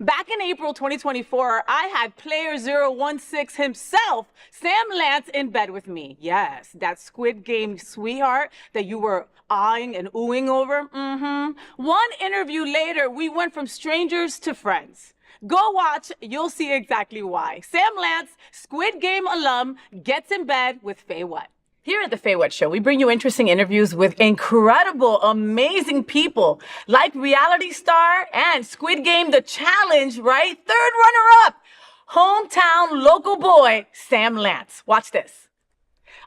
Back in April 2024, I had player 016 himself, Sam Lantz, in bed with me. Yes, that Squid Game sweetheart that you were eyeing and oohing over. One interview later, we went from strangers to friends. Go watch, you'll see exactly why. Sam Lantz, Squid Game alum, gets in bed with FayWhat. Here at the FayWhat Show, we bring you interesting interviews with incredible, amazing people like reality star and Squid Game The Challenge, right? Third runner-up, hometown local boy, Sam Lantz. Watch this.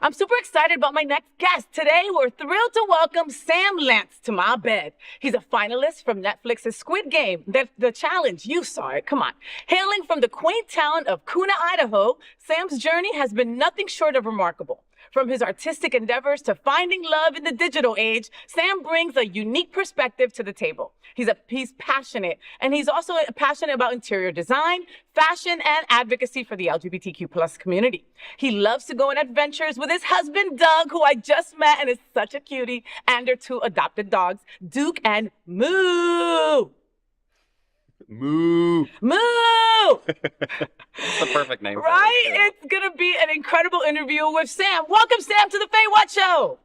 I'm super excited about my next guest. Today, we're thrilled to welcome Sam Lantz to my bed. He's a finalist from Netflix's Squid Game, the Challenge. You saw it, come on. Hailing from the quaint town of Kuna, Idaho, Sam's journey has been nothing short of remarkable. From his artistic endeavors to finding love in the digital age, Sam brings a unique perspective to the table. He's passionate, and he's also passionate about interior design, fashion, and advocacy for the LGBTQ+ community. He loves to go on adventures with his husband, Doug, who I just met and is such a cutie, and their two adopted dogs, Duke and Moo. Moo. Moo! That's the perfect name for right? it. It's gonna be an incredible interview with Sam. Welcome, Sam, to the FayWhat Show.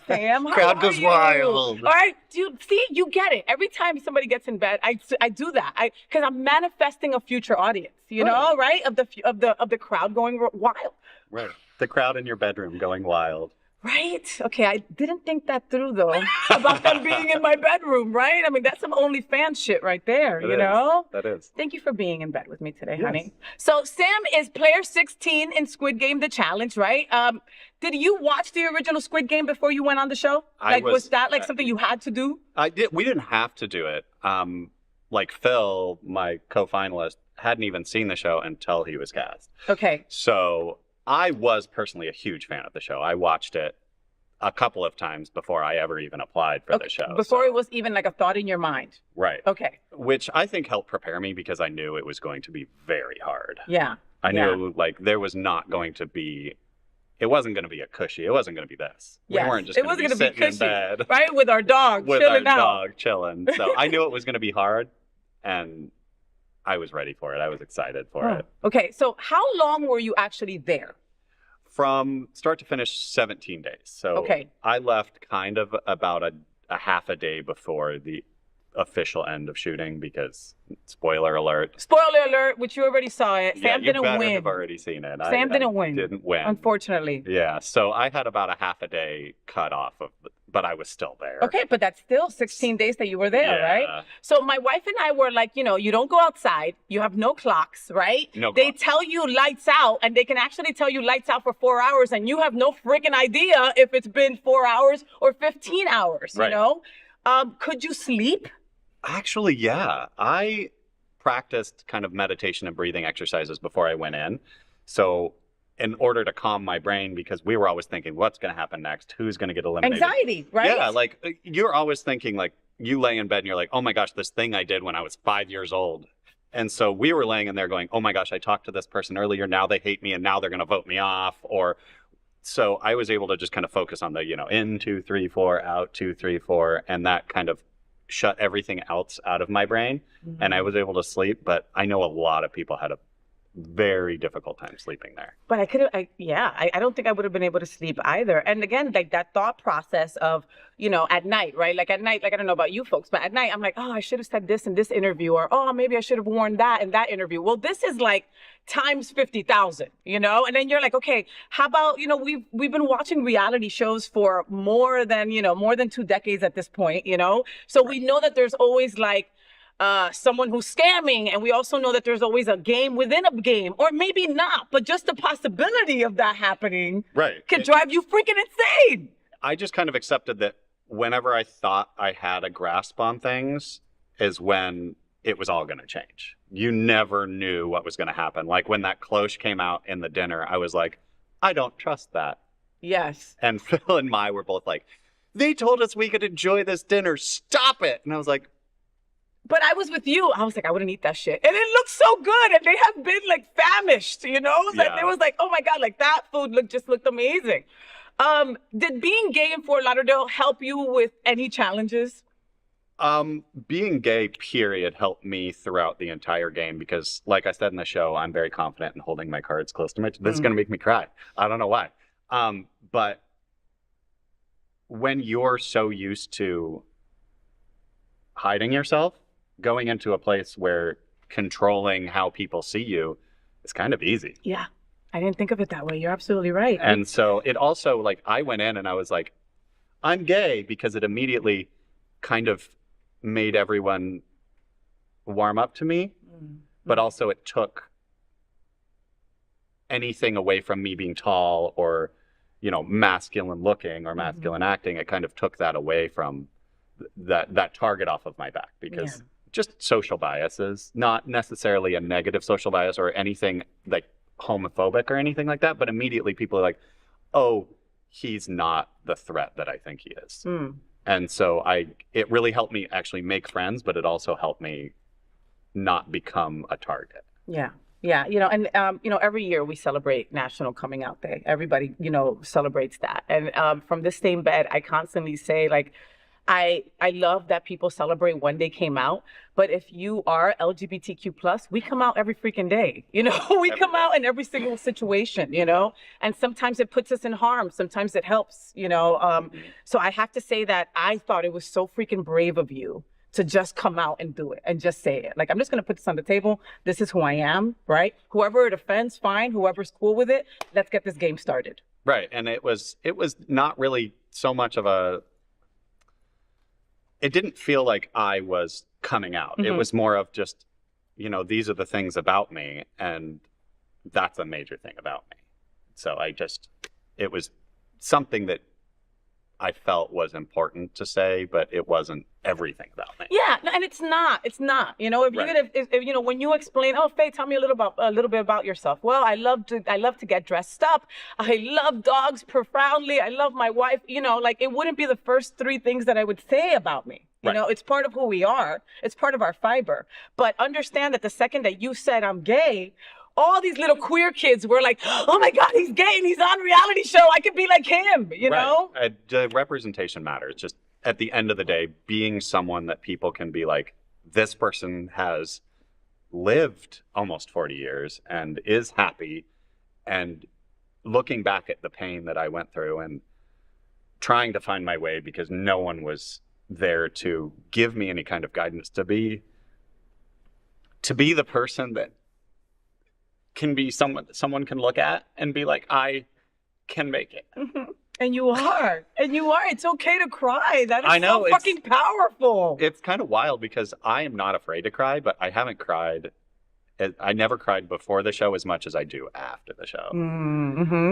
Sam, how Crowd are goes you? wild. All right, dude, see, you get it. Every time somebody gets in bed, I do that. Because I'm manifesting a future audience, you know, right? Of the crowd going wild. Right. The crowd in your bedroom going wild. Right? Okay, I didn't think that through, though, about them being in my bedroom, right? I mean, that's some OnlyFans shit right there, you know? That is. Thank you for being in bed with me today, honey. So Sam is player 16 in Squid Game The Challenge, right? Did you watch the original Squid Game before you went on the show? Was that like something you had to do? We didn't have to do it. Like Phil, my co-finalist, hadn't even seen the show until he was cast. Okay. So I was personally a huge fan of the show. I watched it a couple of times before I ever even applied for the show. Before it was even like a thought in your mind. Right. Okay. Which I think helped prepare me because I knew it was going to be very hard. Yeah. I knew like there was not going to be, it wasn't going to be a cushy. It wasn't going to be this. Yes. We weren't just going to be sitting in bed. Right? With our dog with chilling our out. dog chilling. So I knew it was going to be hard and I was ready for it. I was excited for it. Okay. So how long were you actually there? From start to finish, 17 days. So I left kind of about a half a day before the official end of shooting because, spoiler alert. Spoiler alert, which you already saw it. Yeah, Sam didn't win. You have already seen it. Sam didn't win. Didn't win. Unfortunately. Yeah, so I had about a half a day cut off of, but I was still there. Okay, but that's still 16 days that you were there, right? So my wife and I were like, you know, you don't go outside. You have no clocks, right? They tell you lights out, and they can actually tell you lights out for 4 hours, and you have no freaking idea if it's been 4 hours or 15 hours, you know? Could you sleep? Actually, yeah. I practiced kind of meditation and breathing exercises before I went in. So in order to calm my brain, because we were always thinking, what's going to happen next? Who's going to get eliminated? Anxiety, right? Yeah, like you're always thinking like you lay in bed and you're like, oh my gosh, this thing I did when I was 5 years old. And so we were laying in there going, oh my gosh, I talked to this person earlier. Now they hate me and now they're going to vote me off. Or so I was able to just kind of focus on the, you know, in 2, 3, 4, out 2, 3, 4. And that kind of shut everything else out of my brain. And I was able to sleep. But I know a lot of people had a very difficult time sleeping there. But I don't think I would have been able to sleep either. And again, like that thought process of, you know, at night, right? Like at night, like I don't know about you folks, but at night I'm like, oh, I should have said this in this interview, or oh, maybe I should have worn that in that interview. Well, this is like times 50,000, you know? And then you're like, okay, how about, you know, we've been watching reality shows for more than 2 decades at this point, you know? So we know that there's always like someone who's scamming, and we also know that there's always a game within a game, or maybe not, but just the possibility of that happening could drive you freaking insane. I just kind of accepted that whenever I thought I had a grasp on things is when it was all going to change. You never knew what was going to happen. Like when that cloche came out in the dinner, I was like, I don't trust that. Yes. And Phil and Mai were both like, they told us we could enjoy this dinner. Stop it. And I was like, but I was with you. I was like, I wouldn't eat that shit. And it looked so good. And they have been like famished, you know? Like, it was like, oh my God, like that food just looked amazing. Did being gay in Fort Lauderdale help you with any challenges? Being gay, period, helped me throughout the entire game because, like I said in the show, I'm very confident in holding my cards close to my chest. This is going to make me cry. I don't know why. But when you're so used to hiding yourself, going into a place where controlling how people see you is kind of easy. Yeah. I didn't think of it that way. You're absolutely right. And so it also, like, I went in and I was like, I'm gay, because it immediately kind of made everyone warm up to me, but also it took anything away from me being tall or, you know, masculine looking or masculine acting. It kind of took that away from that target off of my back, because just social biases, not necessarily a negative social bias or anything like homophobic or anything like that, but immediately people are like, oh, he's not the threat that I think he is. And so it really helped me actually make friends, but it also helped me not become a target. Yeah. Yeah. You know, and, you know, every year we celebrate National Coming Out Day. Everybody, you know, celebrates that. And from this same bed, I constantly say, like, I love that people celebrate when they came out, but if you are LGBTQ+, we come out every freaking day, you know, we come out in every single situation, you know, and sometimes it puts us in harm. Sometimes it helps, you know. So I have to say that I thought it was so freaking brave of you to just come out and do it and just say it. Like, I'm just going to put this on the table. This is who I am, right? Whoever it offends, fine. Whoever's cool with it, let's get this game started. Right. And it was not really so much of it didn't feel like I was coming out. It was more of just, you know, these are the things about me, and that's a major thing about me. So it was something that I felt was important to say, but it wasn't everything about me. Yeah, and it's not. You know, if you're gonna, if, you know, when you explain, oh, Faye, tell me a little bit about yourself. Well, I love to get dressed up. I love dogs profoundly. I love my wife. You know, like, it wouldn't be the first three things that I would say about me. You know, it's part of who we are. It's part of our fiber. But understand that the second that you said I'm gay, all these little queer kids were like, oh my God, he's gay and he's on a reality show. I could be like him, you know? The representation matters. Just at the end of the day, being someone that people can be like, this person has lived almost 40 years and is happy, and looking back at the pain that I went through and trying to find my way because no one was there to give me any kind of guidance, to be the person that can be someone can look at and be like, I can make it. And you are. It's okay to cry. That is I know, so fucking powerful. It's kind of wild because I am not afraid to cry, but I haven't cried. I never cried before the show as much as I do after the show.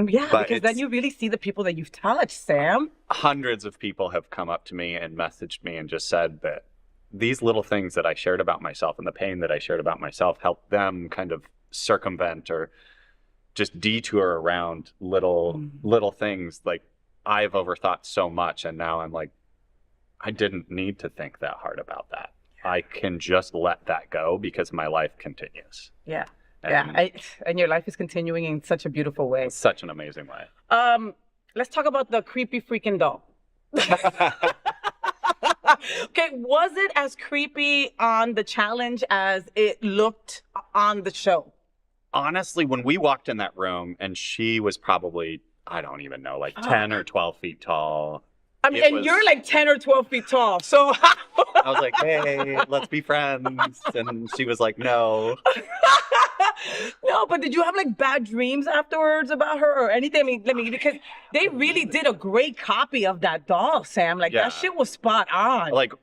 Yeah, but because then you really see the people that you've touched, Sam. Hundreds of people have come up to me and messaged me and just said that these little things that I shared about myself and the pain that I shared about myself helped them kind of circumvent or just detour around little things. Like, I've overthought so much, and now I'm like, I didn't need to think that hard about that. I can just let that go because my life continues. Yeah. And your life is continuing in such a beautiful way. Such an amazing way. Let's talk about the creepy freaking doll. Okay, was it as creepy on the challenge as it looked on the show? Honestly, when we walked in that room, and she was probably, I don't even know, like 10 or 12 feet tall. I mean, you're like 10 or 12 feet tall, so I was like, hey, let's be friends. And she was like, no. No, but did you have like bad dreams afterwards about her or anything? I mean, because they really did a great copy of that doll, Sam. Like, that shit was spot on. Like,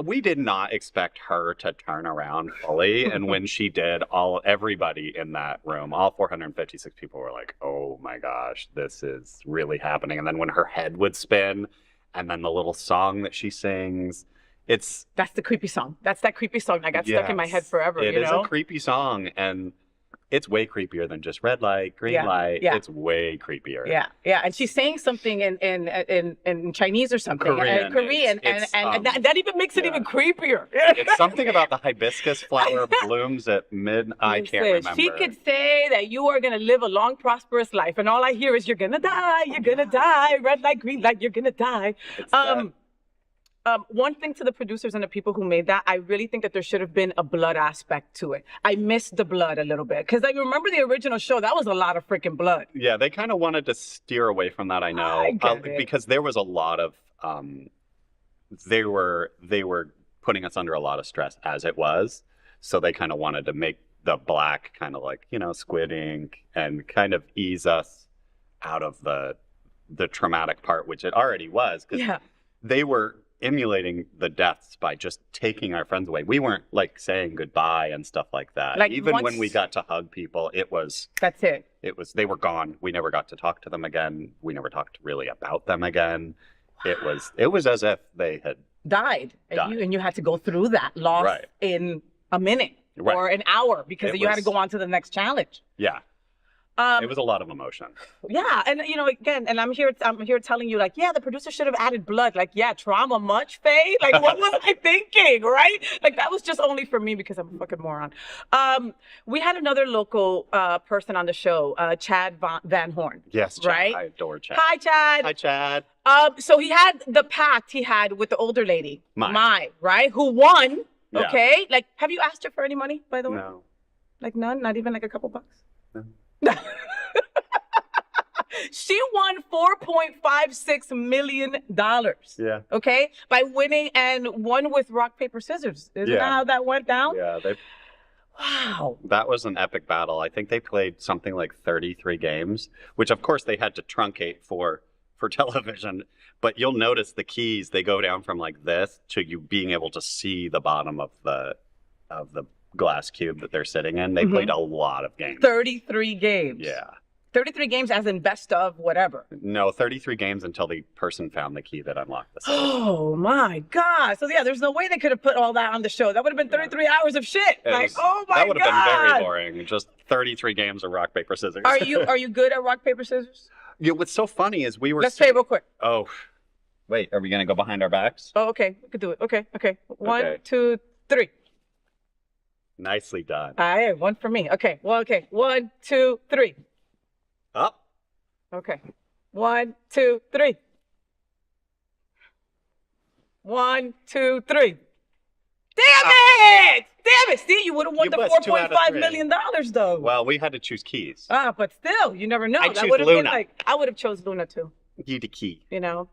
we did not expect her to turn around fully. And when she did, everybody in that room, all 456 people were like, oh my gosh, this is really happening. And then when her head would spin, and then the little song that she sings, that's the creepy song. That's that creepy song that got stuck in my head forever. It is a creepy song, and it's way creepier than just red light, green light. Yeah. It's way creepier. Yeah. And she's saying something in Chinese or something. Korean. And that even makes it even creepier. It's something about the hibiscus flower blooms at I can't remember. She could say that you are going to live a long, prosperous life. And all I hear is, you're going to die. You're going to die. Red light, green light, you're going to die. One thing to the producers and the people who made that, I really think that there should have been a blood aspect to it. I missed the blood a little bit because I remember the original show. That was a lot of freaking blood. Yeah, they kind of wanted to steer away from that. I know, I get it. because there was a lot of they were putting us under a lot of stress as it was, so they kind of wanted to make the black kind of like, you know, Squid Ink and kind of ease us out of the traumatic part, which it already was, because they were emulating the deaths by just taking our friends away. We weren't like saying goodbye and stuff like that. Like, even when we got to hug people, that's it. They were gone. We never got to talk to them again. We never talked really about them again. It was as if they had died. And you had to go through that loss in a minute or an hour because you had to go on to the next challenge. Yeah. It was a lot of emotion. Yeah, and you know, again, and I'm here telling you, like, yeah, the producer should have added blood. Like, yeah, trauma much, Faye? Like, what was I thinking, right? Like, that was just only for me because I'm a fucking moron. We had another local person on the show, Chad Van Horn. Yes, Chad. Right? I adore Chad. Hi, Chad. Hi, Chad. So he had the pact he had with the older lady, Mai, right? Who won? Yeah. Okay, like, have you asked her for any money, by the way? No. Like none? Not even like a couple bucks? No. She won $4.56 million. Yeah. Okay? By winning and won with rock, paper, scissors. Isn't that how that went down? Yeah. Wow. That was an epic battle. I think they played something like 33 games, which of course they had to truncate for television. But you'll notice the keys, they go down from like this to you being able to see the bottom of the glass cube that they're sitting in. They played a lot of games. 33 games. Yeah. 33 games as in best of whatever. No, 33 games until the person found the key that unlocked the safe. Oh my God. So yeah, there's no way they could have put all that on the show. That would have been 33 hours of shit. Oh my God. That would have been very boring. Just 33 games of rock, paper, scissors. Are you good at rock, paper, scissors? Yeah, what's so funny is we were... Let's play real quick. Oh, wait, are we going to go behind our backs? Oh, okay. We could do it. Okay. 1, 2, 3. Nicely done. All right, one for me. Okay. Well, okay. 1, 2, 3. Up. Okay. 1, 2, 3. 1, 2, 3. Damn it! Damn it! See, you would have won the $4.5 million though. Well, we had to choose keys. But still, you never know. I would have been like, I would have chose Luna too. You the key. You know,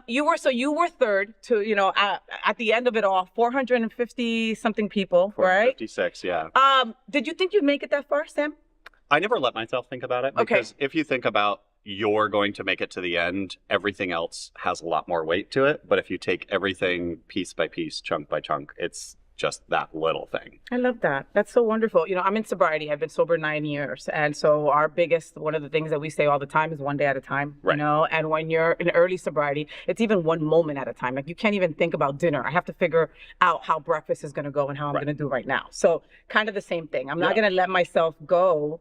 you were third to, you know, at the end of it all, 450 something people, right? 456, yeah. Did you think you'd make it that far, Sam? I never let myself think about it because if you think about you're going to make it to the end, everything else has a lot more weight to it. But if you take everything piece by piece, chunk by chunk, it's just that little thing. I love that. That's so wonderful. You know, I'm in sobriety. I've been sober 9 years. And so one of the things that we say all the time is one day at a time, you know? And when you're in early sobriety, it's even one moment at a time. Like you can't even think about dinner. I have to figure out how breakfast is going to go and how I'm going to do right now. So kind of the same thing. I'm not going to let myself go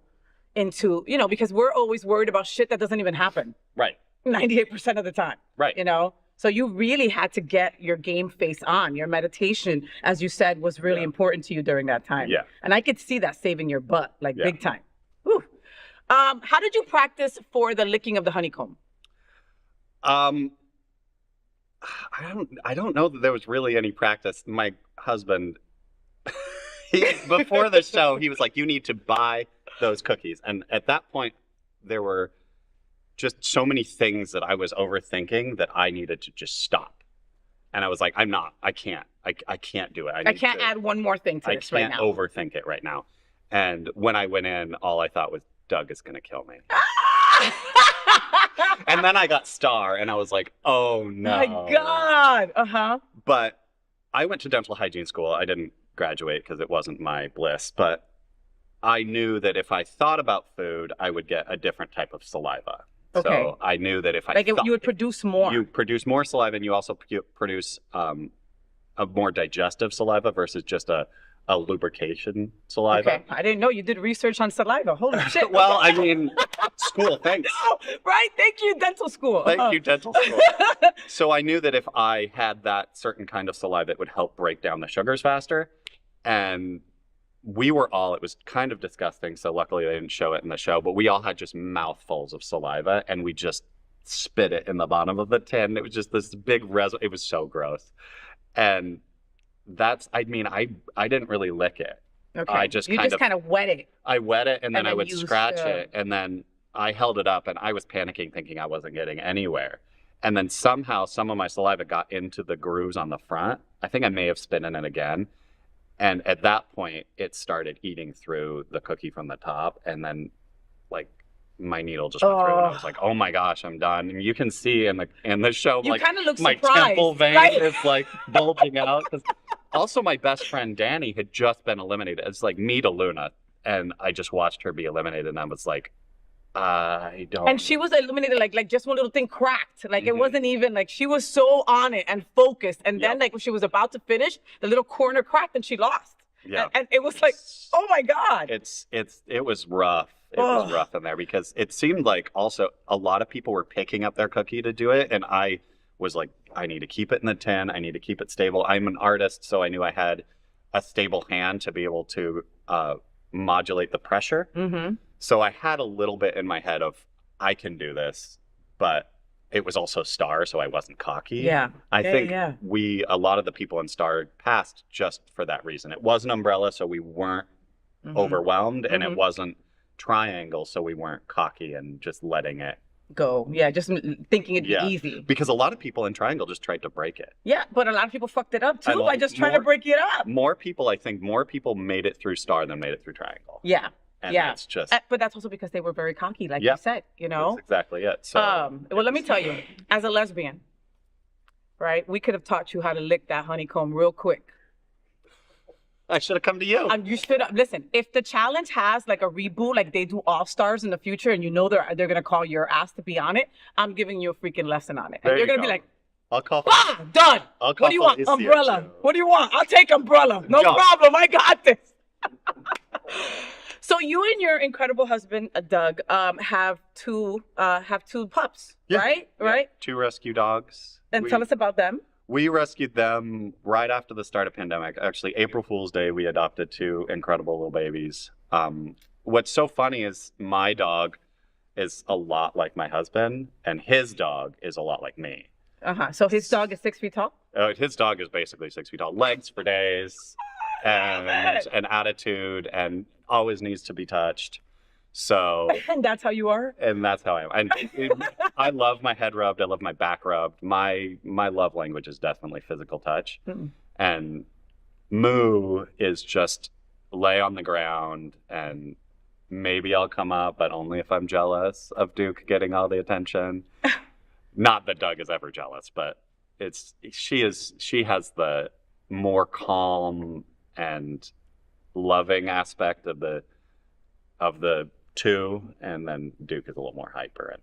into, you know, because we're always worried about shit that doesn't even happen. Right. 98% of the time. Right. You know? So you really had to get your game face on. Your meditation, as you said, was really important to you during that time. Yeah. And I could see that saving your butt, like big time. Whew. How did you practice for the licking of the honeycomb? I don't know that there was really any practice. My husband, before the show, he was like, you need to buy those cookies. And at that point, there were just so many things that I was overthinking that I needed to just stop. And I was like, I can't do it. I can't add one more thing to this right now. I can't overthink it right now. And when I went in, all I thought was, Doug is going to kill me. And then I got Star and I was like, oh no. My God. But I went to dental hygiene school. I didn't graduate because it wasn't my bliss, but I knew that if I thought about food, I would get a different type of saliva. Okay. So I knew that if you would produce more. You produce more saliva, and you also produce a more digestive saliva versus just a lubrication saliva. Okay, I didn't know you did research on saliva. Holy shit. Well, I mean, school, thanks. No, right? Thank you, dental school. Thank you, dental school. So I knew that if I had that certain kind of saliva, it would help break down the sugars faster. And it was kind of disgusting, so luckily they didn't show it in the show, but we all had just mouthfuls of saliva, and we just spit it in the bottom of the tin. It was just this big it was so gross. And I didn't really lick it. Okay. I just you just kind of wet it. I wet it and then I would used scratch it, and then I held it up and I was panicking thinking I wasn't getting anywhere. And then somehow some of my saliva got into the grooves on the front. I think I may have spit in it again. And at that point it started eating through the cookie from the top, and then like my needle just went through and I was like, oh my gosh, I'm done. And you can see in the show, you like kind of look my surprised, temple vein right? is like bulging out. Also, my best friend Danny had just been eliminated. It's like me to Luna, and I just watched her be eliminated, and I was like, I don't. And she was eliminated like just one little thing cracked. Like it wasn't even like, she was so on it and focused. And then like when she was about to finish, the little corner cracked and she lost. Yeah. And it was like, oh my God. It was rough. It was rough in there because it seemed like also a lot of people were picking up their cookie to do it, and I was like, I need to keep it in the tin. I need to keep it stable. I'm an artist, so I knew I had a stable hand to be able to modulate the pressure. Mm-hmm. So I had a little bit in my head of, I can do this, but it was also Star, so I wasn't cocky. Yeah. I think a lot of the people in Star passed just for that reason. It was an umbrella, so we weren't overwhelmed, and it wasn't triangle, so we weren't cocky and just letting it go. Yeah, just thinking it'd be easy. Because a lot of people in triangle just tried to break it. Yeah, but a lot of people fucked it up too by just trying to break it up. I think more people made it through Star than made it through triangle. Yeah. And that's just... But that's also because they were very cocky, like you said, you know? That's exactly it. So, well, let me tell you, as a lesbian, right, we could have taught you how to lick that honeycomb real quick. I should have come to you. You should have. Listen, if the challenge has like a reboot, like they do All Stars in the future, and you know they're going to call your ass to be on it, I'm giving you a freaking lesson on it. And you're going to be like, I'll call done. I'll call what do you want? Felicia Umbrella. too. What do you want? I'll take umbrella. No problem. I got this. So you and your incredible husband, Doug, have two pups, right? Yeah. Right? 2 rescue dogs. And tell us about them. We rescued them right after the start of pandemic. Actually, April Fool's Day, we adopted 2 incredible little babies. What's so funny is my dog is a lot like my husband, and his dog is a lot like me. So his dog is 6 feet tall? His dog is basically 6 feet tall. Legs for days, and an attitude, and always needs to be touched. So and that's how you are? And that's how I am. And I love my head rubbed. I love my back rubbed. My love language is definitely physical touch. And Moo is just lay on the ground, and maybe I'll come up, but only if I'm jealous of Duke getting all the attention. Not that Doug is ever jealous, but she has the more calm and loving aspect of the 2, and then Duke is a little more hyper and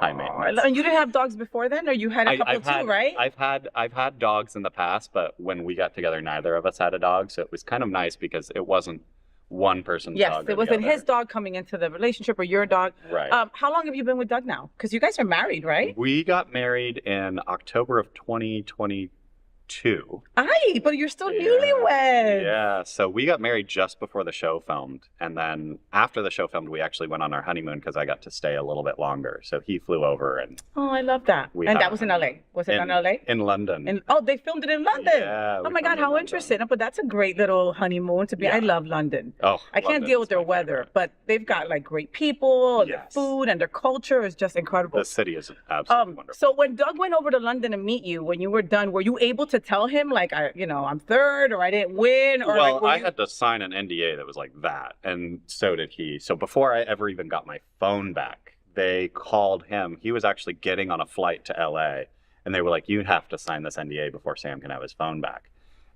high maintenance. And you didn't have dogs before then, or you had a couple too, right? I've had dogs in the past, but when we got together, neither of us had a dog, so it was kind of nice because it wasn't one person's dog. Yes, it wasn't his dog coming into the relationship or your dog. Right. How long have you been with Doug now? Because you guys are married, right? We got married in October of 2022. Aye, but you're still newlyweds. Yeah, so we got married just before the show filmed, and then after the show filmed, we actually went on our honeymoon because I got to stay a little bit longer. So he flew over, and I love that. And that was in LA. Was it in LA? In London. They filmed it in London. Yeah. Oh my God, how interesting! But that's a great little honeymoon to be. I love London. Oh, I can't deal with their weather, but they've got like great people. Their food and their culture is just incredible. The city is absolutely wonderful. So when Doug went over to London to meet you, when you were done, were you able to tell him like, I'm third, or I didn't win, or I had to sign an NDA that was like that, and so did he. So before I ever even got my phone back, they called him. He was actually getting on a flight to LA, and they were like, you have to sign this NDA before Sam can have his phone back.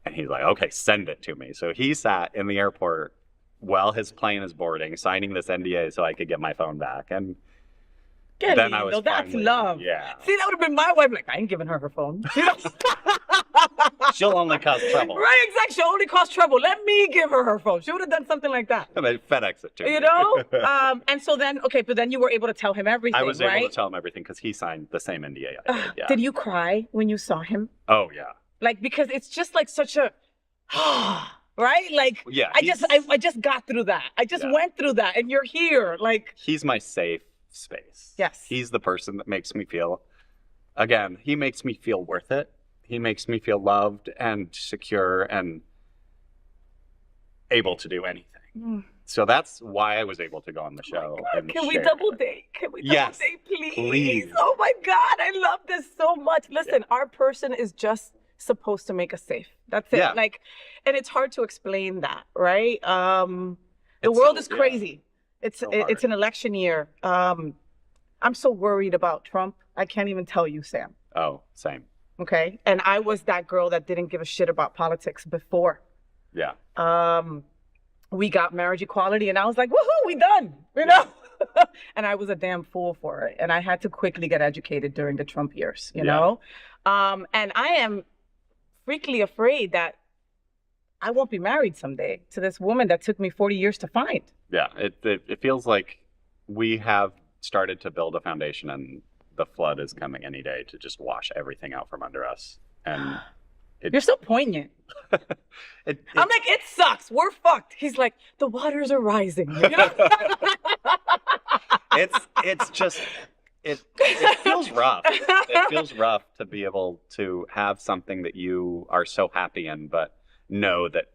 And he's like, okay, send it to me. So he sat in the airport while his plane is boarding, signing this NDA so I could get my phone back. And then I was that's love. Yeah. See, that would have been my wife. Like, I ain't giving her her phone. She'll only cause trouble. Right, exactly. She'll only cause trouble. Let me give her her phone. She would have done something like that. And then FedEx it to me. You know? And so then, but then you were able to tell him everything, I was right? able to tell him everything because he signed the same NDA I did, yeah. Did you cry when you saw him? Oh, yeah. Like, because it's just like such a... right? Like, yeah, I just got through that. I just went through that, and you're here. Like, he's my safe space. Yes. He's the person that makes me feel, again, he makes me feel worth it. He makes me feel loved and secure and able to do anything. So that's why I was able to go on the show. Can we double date? Can we double Yes, date, please? please. Oh my God, I love this so much. Listen, our person is just supposed to make us safe. That's it. Yeah. Like, and it's hard to explain that, right? The It's world so- is crazy. It's So it's hard. an election year. I'm so worried about Trump. I can't even tell you, Sam. Oh, same. Okay, and I was that girl that didn't give a shit about politics before. Yeah. We got marriage equality, and I was like, woohoo, we done, you know? And I was a damn fool for it. And I had to quickly get educated during the Trump years, you know? And I am freakily afraid that I won't be married someday to this woman that took me 40 years to find. Yeah. It feels like we have started to build a foundation and the flood is coming any day to just wash everything out from under us. And You're so poignant. I'm like, it sucks. We're fucked. He's like, the waters are rising. You know? it's just it feels rough. It feels rough to be able to have something that you are so happy in, but know that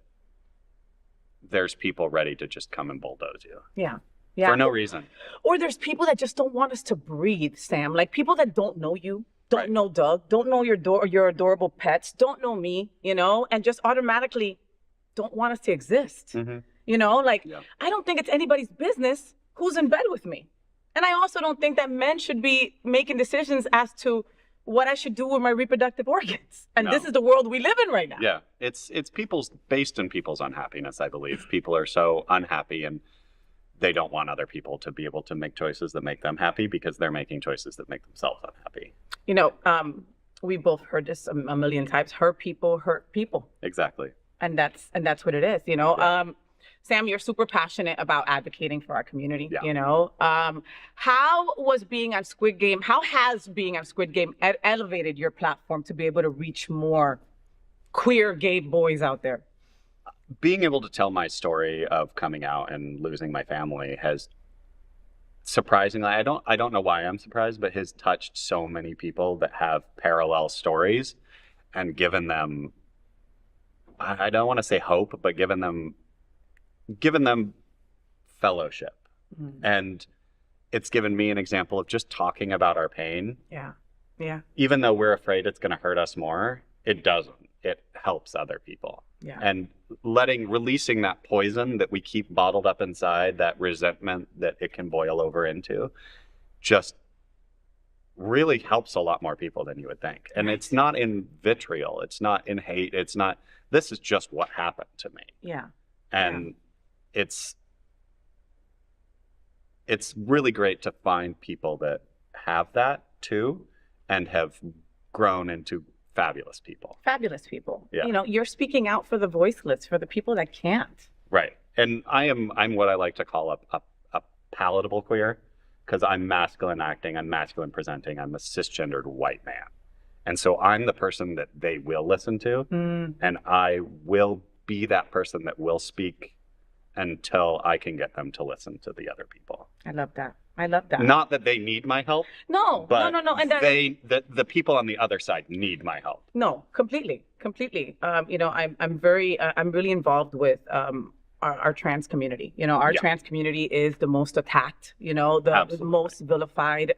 there's people ready to just come and bulldoze you. Yeah. Yeah. For no reason. Or there's people that just don't want us to breathe, Sam. Like people that don't know you, don't Right. know Doug, don't know your adorable pets, don't know me, you know, and just automatically don't want us to exist. Mm-hmm. You know, like Yeah. I don't think it's anybody's business who's in bed with me. And I also don't think that men should be making decisions as to what I should do with my reproductive organs. And this No. is the world we live in right now. Yeah. It's based in people's unhappiness, I believe. People are so unhappy and they don't want other people to be able to make choices that make them happy because they're making choices that make themselves unhappy. You know, we both heard this a million times. Hurt people hurt people. Exactly. And that's what it is, you know. Yeah. Sam, you're super passionate about advocating for our community, Yeah. you know. How has being on Squid Game elevated your platform to be able to reach more queer gay boys out there? Being able to tell my story of coming out and losing my family has surprisingly, I don't know why I'm surprised, but has touched so many people that have parallel stories and given them, I don't want to say hope, but given them fellowship. Mm. And it's given me an example of just talking about our pain. Yeah. Yeah. Even though we're afraid it's going to hurt us more, it doesn't. It helps other people. Yeah. And releasing that poison that we keep bottled up inside, that resentment that it can boil over into, just really helps a lot more people than you would think. And it's not in vitriol. It's not in hate. It's not, this is just what happened to me. Yeah. And it's really great to find people that have that too and have grown into fabulous people. Fabulous people. Yeah. You know, you're speaking out for the voiceless, for the people that can't. Right. And I'm what I like to call a palatable queer, because I'm masculine acting, I'm masculine presenting, I'm a cisgendered white man. And so I'm the person that they will listen to, and I will be that person that will speak until I can get them to listen to the other people. I love that. I love that. Not that they need my help, No, but no. And that, the people on the other side need my help. no, completely. You know, I'm really involved with our trans community. You know, our Yeah. trans community is the most attacked. You know, the Absolutely. most vilified.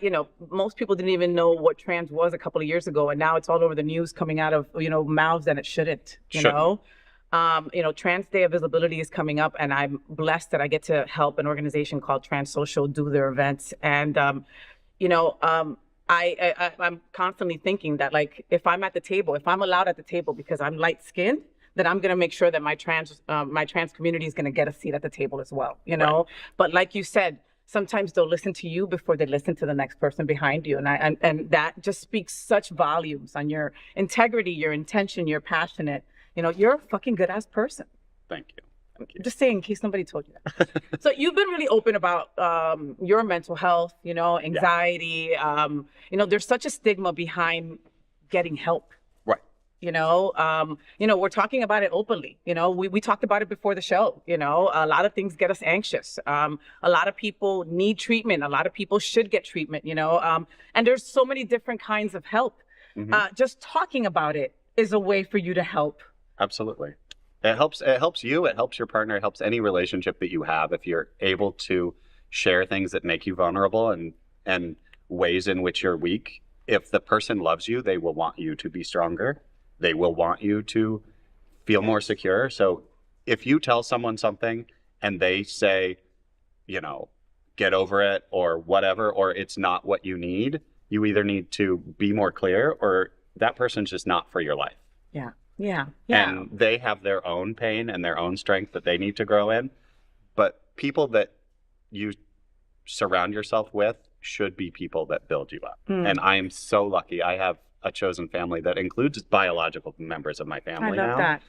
You know, most people didn't even know what trans was a couple of years ago, and now it's all over the news, coming out of mouths that it shouldn't. You know. Trans Day of Visibility is coming up, and I'm blessed that I get to help an organization called Trans Social do their events. And, I'm constantly thinking that, like, if I'm at the table, if I'm allowed at the table because I'm light skinned, then I'm going to make sure that my trans community is going to get a seat at the table as well, you know? Right. But like you said, sometimes they'll listen to you before they listen to the next person behind you. And that just speaks such volumes on your integrity, your intention, you're passionate. You know, you're a fucking good ass person. Thank you. Just saying, in case nobody told you that. So you've been really open about your mental health, anxiety. There's such a stigma behind getting help. Right. We're talking about it openly. We talked about it before the show. A lot of things get us anxious. A lot of people need treatment. A lot of people should get treatment, and there's so many different kinds of help. Just talking about it is a way for you to help. Absolutely. It helps you, it helps your partner, it helps any relationship that you have if you're able to share things that make you vulnerable and ways in which you're weak. If the person loves you, they will want you to be stronger. They will want you to feel more secure. So if you tell someone something and they say, get over it or whatever, or it's not what you need, you either need to be more clear or that person's just not for your life. Yeah. And they have their own pain and their own strength that they need to grow in. But people that you surround yourself with should be people that build you up. And I am so lucky. I have a chosen family that includes biological members of my family now. I love that.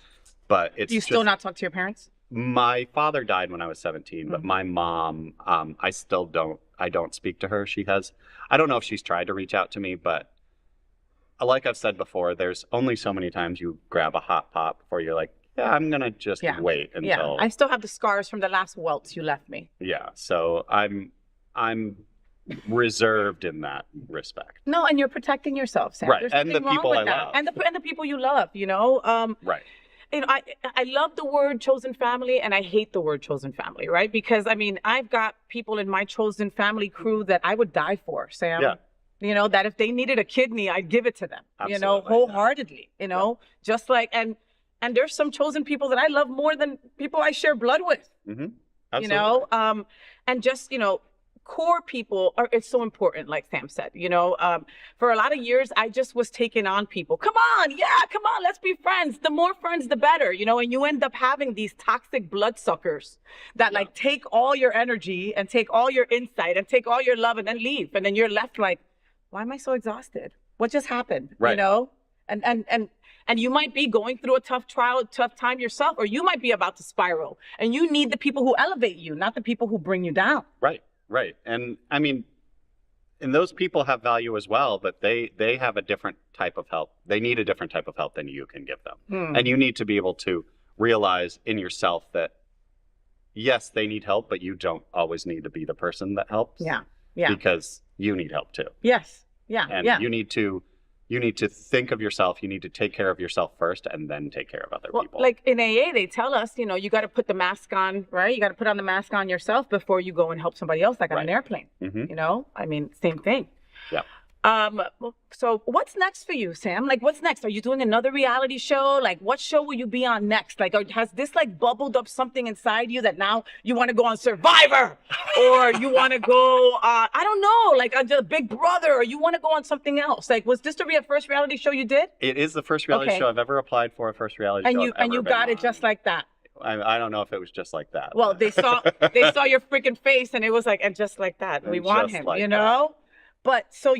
But it's Do you still not talk to your parents? My father died when I was 17, but my mom, I don't speak to her. I don't know if she's tried to reach out to me, but like I've said before, there's only so many times you grab a hot pop before you're like, yeah, I'm going to just wait until. Yeah, I still have the scars from the last welts you left me. Yeah, so I'm reserved in that respect. No, and you're protecting yourself, Sam. Right, There's and the people I love. And the people you love, Right. I love the word chosen family and I hate the word chosen family, right? Because, I've got people in my chosen family crew that I would die for, Sam. Yeah. That if they needed a kidney, I'd give it to them, Absolutely, wholeheartedly, just like, and there's some chosen people that I love more than people I share blood with, Absolutely. And just, core people it's so important, like Sam said, for a lot of years, I just was taking on people. Come on, let's be friends. The more friends, the better, and you end up having these toxic bloodsuckers that take all your energy and take all your insight and take all your love and then leave. And then you're left like, why am I so exhausted? What just happened? Right. And you might be going through a tough time yourself, or you might be about to spiral. And you need the people who elevate you, not the people who bring you down. Right. And and those people have value as well, but they have a different type of help. They need a different type of help than you can give them. And you need to be able to realize in yourself that, yes, they need help, but you don't always need to be the person that helps. Yeah. Because you need help too. Yes. Yeah. And you need to think of yourself. You need to take care of yourself first and then take care of other people. Like in AA, they tell us, you got to put the mask on, right? You got to put on the mask on yourself before you go and help somebody else, like on an airplane. Same thing. Yeah. So what's next for you, Sam? Like, what's next? Are you doing another reality show? Like, what show will you be on next? Like, has this bubbled up something inside you that now you want to go on Survivor, or you want to go, I don't know, like a Big Brother, or you want to go on something else? Like, was this the first reality show you did? It is the first reality show I've ever applied for. A first reality show. And you got it just like that. I don't know if it was just like that. Well, they saw your freaking face, and it was like, and just like that, we want him, like That. But so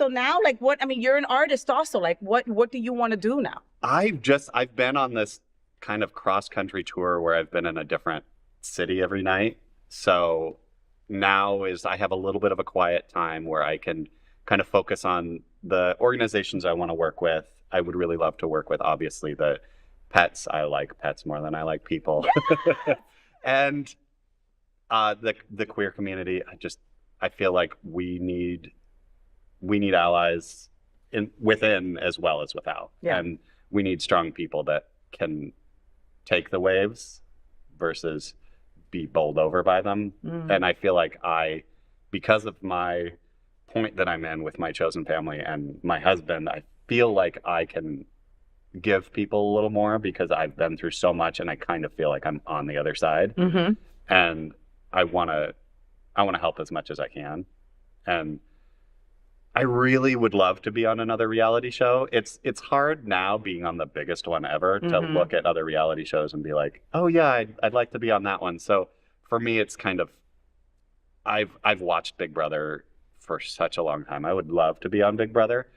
now, like, what, you're an artist also, like, what do you want to do now? I've been on this kind of cross-country tour where I've been in a different city every night. So now I have a little bit of a quiet time where I can kind of focus on the organizations I want to work with. I would really love to work with, obviously, the pets. I like pets more than I like people. Yeah. And the queer community, I feel like we need allies within as well as without. Yeah. And we need strong people that can take the waves versus be bowled over by them. And I feel like because of my point that I'm in with my chosen family and my husband, I feel like I can give people a little more because I've been through so much and I kind of feel like I'm on the other side. And I want to help as much as I can. And I really would love to be on another reality show. It's hard now being on the biggest one ever to look at other reality shows and be like, oh yeah, I'd like to be on that one. So for me, it's kind of, I've watched Big Brother for such a long time. I would love to be on Big Brother,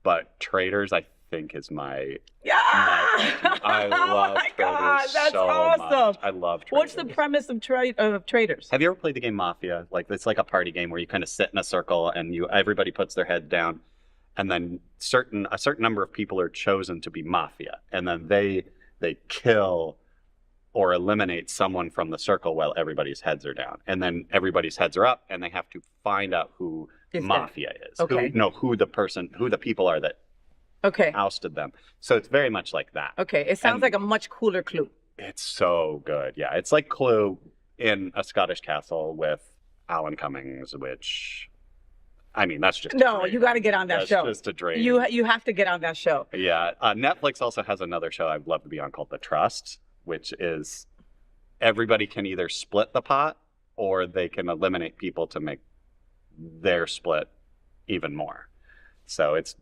but Traitors, I think, is my I love Traitors that's so awesome. much. I love Traitors. What's the premise of Traitors? Have you ever played the game Mafia? Like, it's like a party game where you kind of sit in a circle and everybody puts their head down and then a certain number of people are chosen to be mafia, and then they kill or eliminate someone from the circle while everybody's heads are down, and then everybody's heads are up, and they have to find out who mafia is. Okay. Who the people are that ousted them. So it's very much like that. Okay, it sounds like a much cooler Clue. It's so good. Yeah, it's like Clue in a Scottish castle with Alan Cummings, which, I mean, that's just no. You got to get on that show. That's just a dream. You have to get on that show. Yeah, Netflix also has another show I'd love to be on called The Trust, which is everybody can either split the pot or they can eliminate people to make their split even more. So it's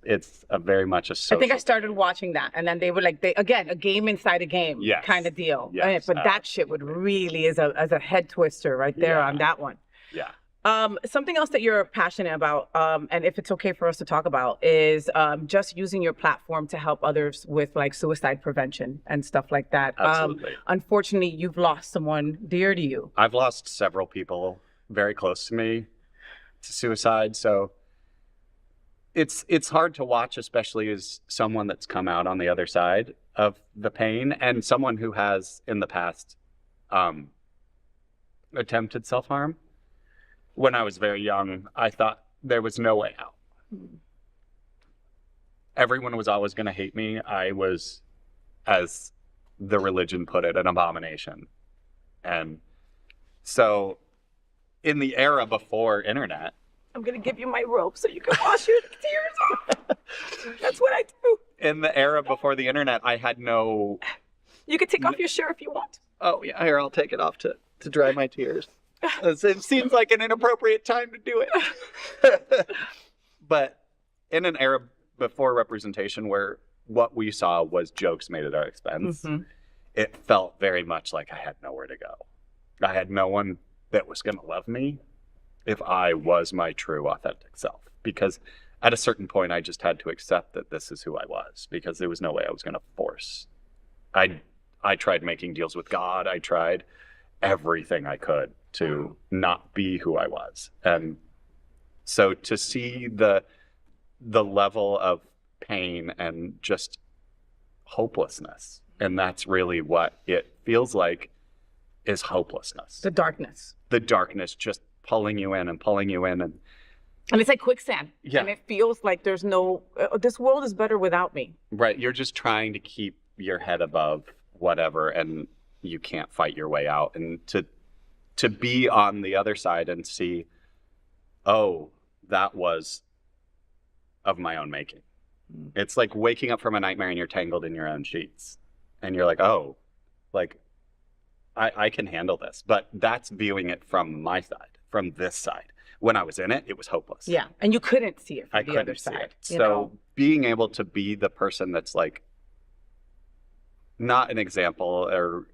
a very much a social. I think I started watching that, and then they were like, a game inside a game kind of deal. Yes, but that shit would really is a head twister right there on that one. Yeah. Something else that you're passionate about, and if it's okay for us to talk about, is just using your platform to help others with like suicide prevention and stuff like that. Absolutely. Unfortunately, you've lost someone dear to you. I've lost several people very close to me to suicide, so it's hard to watch, especially as someone that's come out on the other side of the pain and someone who has in the past attempted self-harm. When I was very young, I thought there was no way out. Everyone was always going to hate me. I was, as the religion put it, an abomination. And so in the era before internet, I'm going to give you my rope so you can wash your tears off. That's what I do. In the era before the internet, I had no... You can take off your shirt if you want. Oh, yeah, here, I'll take it off to dry my tears. It seems like an inappropriate time to do it. But in an era before representation where what we saw was jokes made at our expense, it felt very much like I had nowhere to go. I had no one that was going to love me if I was my true, authentic self. Because at a certain point, I just had to accept that this is who I was, because there was no way I was going to force. I tried making deals with God. I tried everything I could to not be who I was. And so to see the level of pain and just hopelessness, and that's really what it feels like, is hopelessness. The darkness. The darkness just pulling you in and pulling you in. And it's like quicksand. Yeah. And it feels like there's no, this world is better without me. Right. You're just trying to keep your head above whatever, and you can't fight your way out. And to be on the other side and see, oh, that was of my own making. It's like waking up from a nightmare and you're tangled in your own sheets. And you're like, oh, like, I can handle this. But that's viewing it from my side, from this side. When I was in it, it was hopeless. Yeah, and you couldn't see it from the other see side. It. So being able to be the person that's like, not an example, or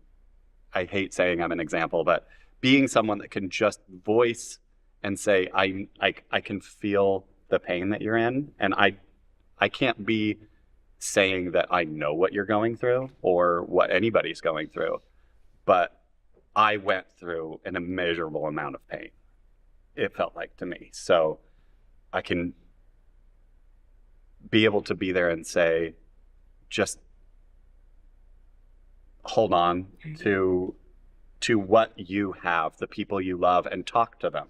I hate saying I'm an example, but being someone that can just voice and say, I can feel the pain that you're in, and I can't be saying that I know what you're going through or what anybody's going through, but I went through an immeasurable amount of pain, it felt like to me. So I can be able to be there and say, just hold on to what you have, the people you love, and talk to them.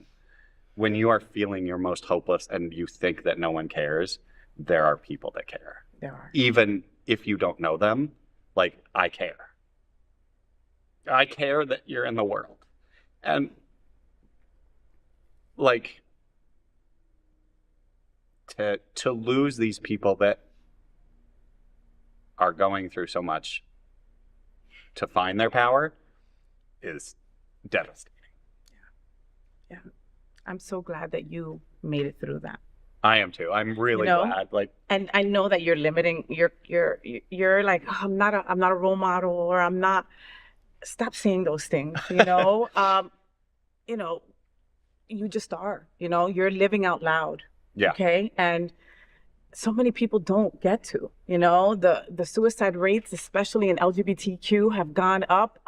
When you are feeling your most hopeless and you think that no one cares, there are people that care. There are. Even if you don't know them, like, I care. I care that you're in the world. And like, to lose these people that are going through so much to find their power is devastating. Yeah. I'm so glad that you made it through that. I am too. I'm really glad. Like, and I know that you're limiting. You're like, oh, I'm not a role model, or I'm not. Stop saying those things. You know, you just are. You know, you're living out loud. Yeah. Okay. And so many people don't get to. You know, the suicide rates, especially in LGBTQ, have gone up.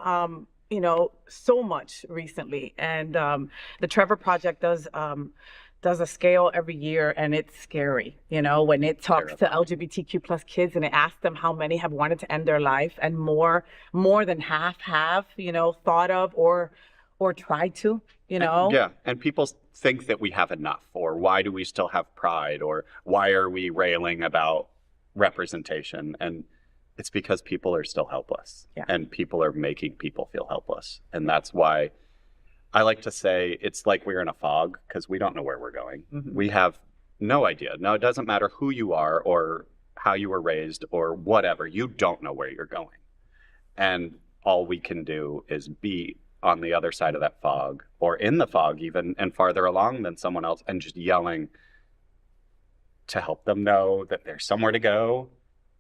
So much recently. And the Trevor Project does does a scale every year, and it's scary, you know, when it talks to LGBTQ plus kids and it asks them how many have wanted to end their life, and more than half have, you know, thought of or tried to, you know. And people think that we have enough, or why do we still have pride, or why are we railing about representation? And it's because people are still helpless, and people are making people feel helpless. And that's why I like to say it's like we're in a fog, because we don't know where we're going. We have no idea. No, it doesn't matter who you are or how you were raised or whatever. You don't know where you're going. And all we can do is be on the other side of that fog, or in the fog even, and farther along than someone else, and just yelling to help them know that there's somewhere to go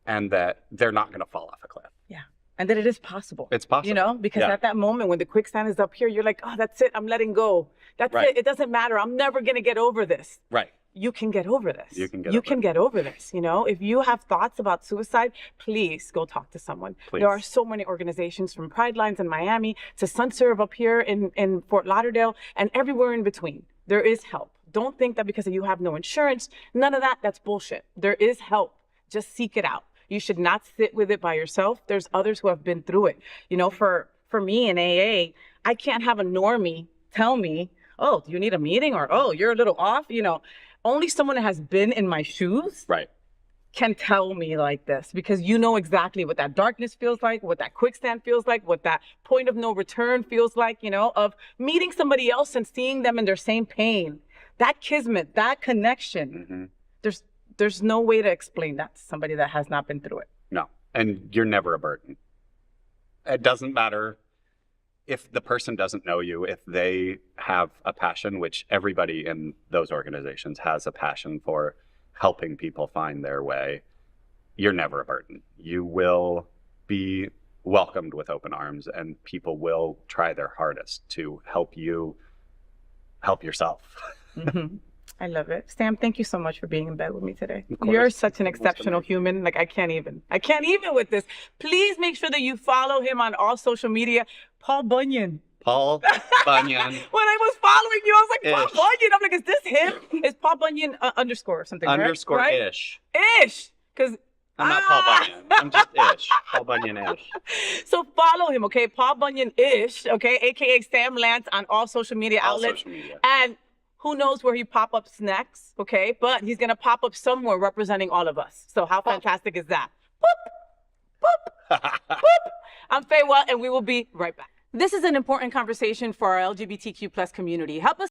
and that they're not going to fall off a cliff. Yeah. And that it is possible. It's possible. You know, because at that moment when the quicksand is up here, you're like, oh, that's it. I'm letting go. That's it. It doesn't matter. I'm never going to get over this. Right. You can get over this. You can get over this. You know, if you have thoughts about suicide, please go talk to someone. Please. There are so many organizations, from Pride Lines in Miami to SunServe up here in Fort Lauderdale, and everywhere in between. There is help. Don't think that because you have no insurance, none of that, that's bullshit. There is help. Just seek it out. You should not sit with it by yourself. There's others who have been through it. You know, for me in AA, I can't have a normie tell me, oh, do you need a meeting? Or, oh, you're a little off. You know, only someone that has been in my shoes can tell me like this, because you know exactly what that darkness feels like, what that quicksand feels like, what that point of no return feels like, you know, of meeting somebody else and seeing them in their same pain. That kismet, that connection, there's no way to explain that to somebody that has not been through it. No, and you're never a burden. It doesn't matter if the person doesn't know you, if they have a passion, which everybody in those organizations has a passion for helping people find their way. You're never a burden. You will be welcomed with open arms, and people will try their hardest to help you help yourself. I love it. Sam, thank you so much for being in bed with me today. You're such an exceptional human. Like, I can't even with this. Please make sure that you follow him on all social media. Paul Bunyan. Paul Bunyan. When I was following you, I was like, Paul Bunyan. I'm like, is this him? Is Paul Bunyan underscore or something, underscore right? ish. Ish. Because I'm not Paul Bunyan. I'm just ish. Paul Bunyan-ish. So follow him, okay? Paul Bunyan-ish, okay? AKA Sam Lantz on all social media outlets. Social media. And who knows where he pop up next, okay? But he's gonna pop up somewhere representing all of us. So how fantastic is that? Boop, boop, boop. I'm FayWhat, and we will be right back. This is an important conversation for our LGBTQ plus community. Help us